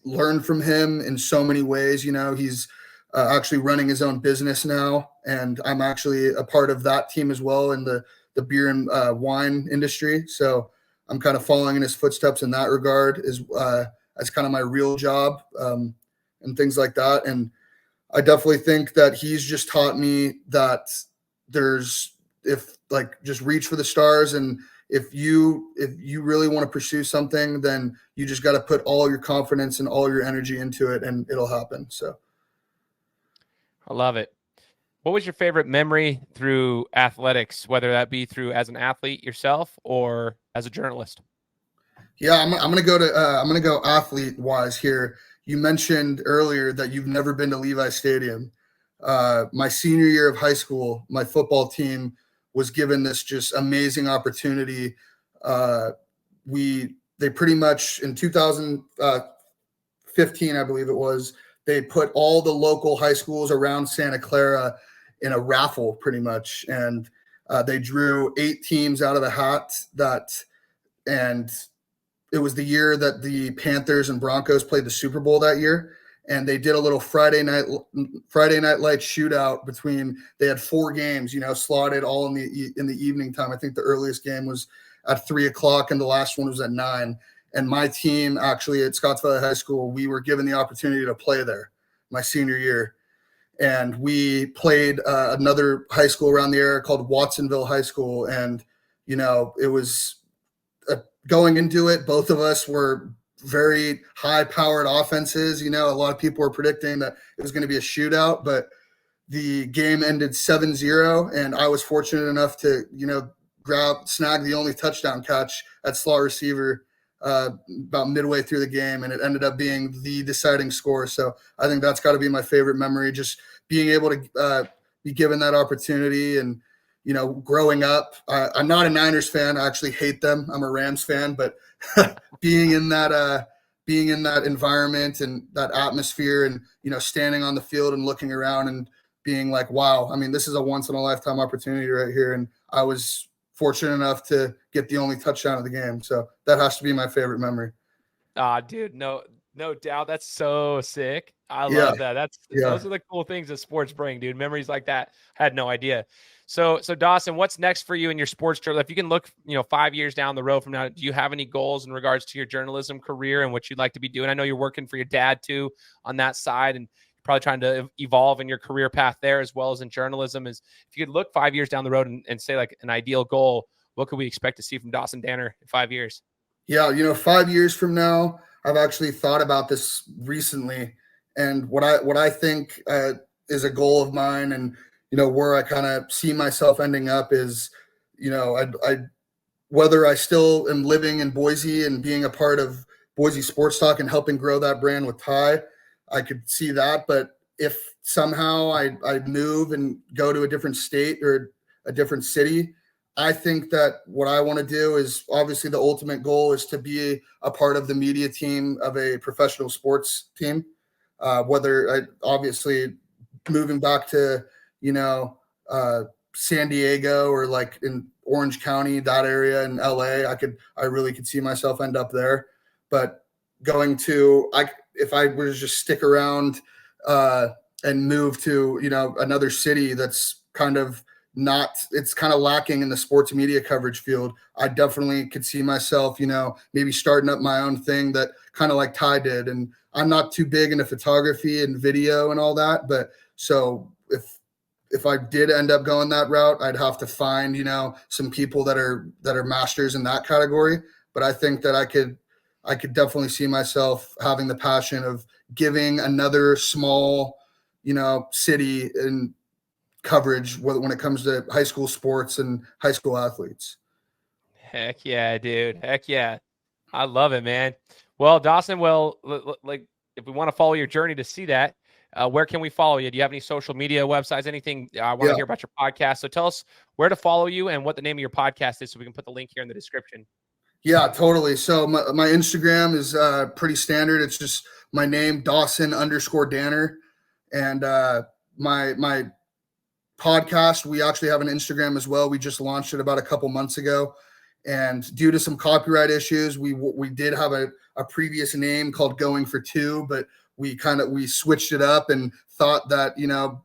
Speaker 4: learned from him in so many ways. He's actually running his own business now. And I'm actually a part of that team as well in the beer and wine industry. So I'm kind of following in his footsteps in that regard as kind of my real job and things like that. And I definitely think that he's just taught me that just reach for the stars. And if you really want to pursue something, then you just got to put all your confidence and all your energy into it, and it'll happen. So
Speaker 1: I love it. What was your favorite memory through athletics, whether that be through as an athlete yourself or as a journalist?
Speaker 4: Yeah, I'm gonna go athlete wise here. You mentioned earlier that you've never been to Levi Stadium. My senior year of high school, my football team was given this just amazing opportunity. They they pretty much in 2015, I believe it was, they put all the local high schools around Santa Clara in a raffle pretty much. And they drew 8 teams out of the hat and it was the year that the Panthers and Broncos played the Super Bowl that year. And they did a little Friday night light shootout between, they had 4 games, slotted all in the evening time. I think the earliest game was at 3:00 and the last one was at 9. And my team actually at Scottsville High School, we were given the opportunity to play there my senior year. And we played another high school around the area called Watsonville High School. And, it was going into it, both of us were very high-powered offenses. A lot of people were predicting that it was going to be a shootout, but the game ended 7-0, and I was fortunate enough to, snag the only touchdown catch at slot receiver about midway through the game, and it ended up being the deciding score. So I think that's got to be my favorite memory, just being able to be given that opportunity. And, growing up, I'm not a Niners fan. I actually hate them. I'm a Rams fan, but being in that environment and that atmosphere and, standing on the field and looking around and being like, wow, I mean, this is a once in a lifetime opportunity right here. And I was fortunate enough to get the only touchdown of the game. So that has to be my favorite memory.
Speaker 1: Dude, no doubt. That's so sick. I love that. Those are the cool things that sports bring, dude. Memories like that. I had no idea. So Dawson, what's next for you in your sports journal? If you can look, 5 years down the road from now, do you have any goals in regards to your journalism career and what you'd like to be doing? I know you're working for your dad too on that side, and probably trying to evolve in your career path there as well as in journalism. If you could look 5 years down the road and say like an ideal goal, what could we expect to see from Dawson Danner in 5 years?
Speaker 4: Yeah, 5 years from now, I've actually thought about this recently, and what I think is a goal of mine, and where I kind of see myself ending up is, I whether I still am living in Boise and being a part of Boise Sports Talk and helping grow that brand with Ty, I could see that. But if somehow I move and go to a different state or a different city, I think that what I want to do is, obviously the ultimate goal is to be a part of the media team of a professional sports team. Obviously moving back to, San Diego or like in Orange County, that area in LA, I really could see myself end up there. But if I were to just stick around and move to, another city that's kind of lacking in the sports media coverage field, I definitely could see myself, maybe starting up my own thing that kind of like Ty did. And I'm not too big into photography and video and all that, but so if I did end up going that route, I'd have to find, some people that are masters in that category. But I think that I could definitely see myself having the passion of giving another small, city in coverage when it comes to high school sports and high school athletes.
Speaker 1: Heck yeah, dude. Heck yeah. I love it, man. Well, Dawson, like if we want to follow your journey to see that, where can we follow you? Do you have any social media websites, anything? I want to hear about your podcast. So tell us where to follow you and what the name of your podcast is so we can put the link here in the description.
Speaker 4: Yeah, totally. So my Instagram is pretty standard. It's just my name, Dawson_Danner. And my podcast, we actually have an Instagram as well. We just launched it about a couple months ago. And due to some copyright issues, we did have a previous name called Going for Two, but we switched it up and thought that,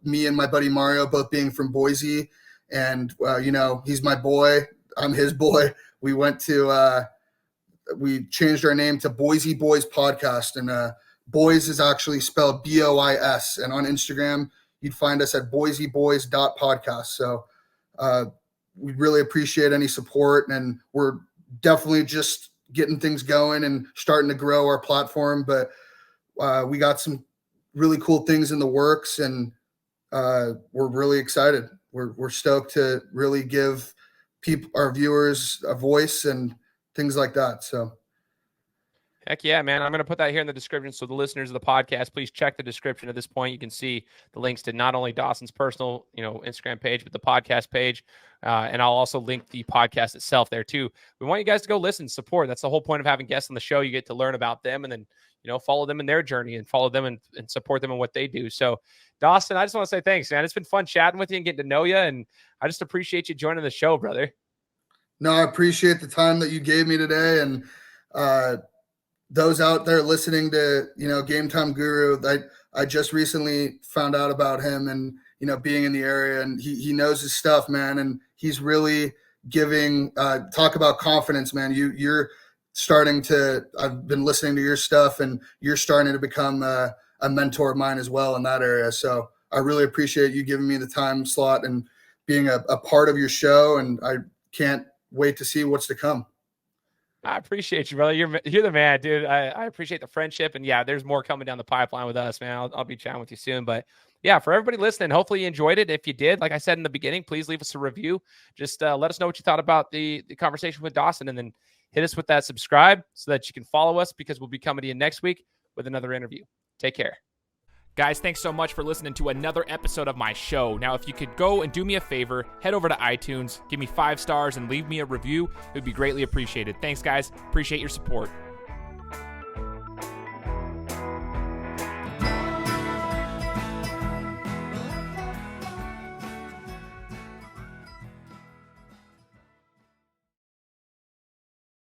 Speaker 4: me and my buddy Mario, both being from Boise, and, he's my boy, I'm his boy. We changed our name to Boise Boys Podcast, and Boys is actually spelled BOIS. And on Instagram, you'd find us at boiseboys.podcast. So we really appreciate any support, and we're definitely just getting things going and starting to grow our platform. But we got some really cool things in the works, and we're really excited. We're stoked to really give our viewers a voice and things like that. So
Speaker 1: Heck yeah, man. I'm going to put that here in the description. So the listeners of the podcast, please check the description at this point. You can see the links to not only Dawson's personal, Instagram page, but the podcast page. And I'll also link the podcast itself there too. We want you guys to go listen, support. That's the whole point of having guests on the show. You get to learn about them and then, follow them in their journey and follow them and support them in what they do. So Dawson, I just want to say thanks, man. It's been fun chatting with you and getting to know you. And I just appreciate you joining the show, brother.
Speaker 4: No, I appreciate the time that you gave me today. And, those out there listening to, Gametime Guru, I just recently found out about him and, being in the area, and he knows his stuff, man. And he's really giving, talk about confidence, man. You're starting to, I've been listening to your stuff and you're starting to become a mentor of mine as well in that area. So I really appreciate you giving me the time slot and being a part of your show. And I can't wait to see what's to come.
Speaker 1: I appreciate you, brother. You're the man, dude. I appreciate the friendship. And yeah, there's more coming down the pipeline with us, man. I'll be chatting with you soon. But yeah, for everybody listening, hopefully you enjoyed it. If you did, like I said in the beginning, please leave us a review. Just let us know what you thought about the conversation with Dawson, and then hit us with that subscribe so that you can follow us, because we'll be coming to you next week with another interview. Take care.
Speaker 3: Guys, thanks so much for listening to another episode of my show. Now, if you could go and do me a favor, head over to iTunes, give me 5 stars, and leave me a review. It would be greatly appreciated. Thanks, guys. Appreciate your support.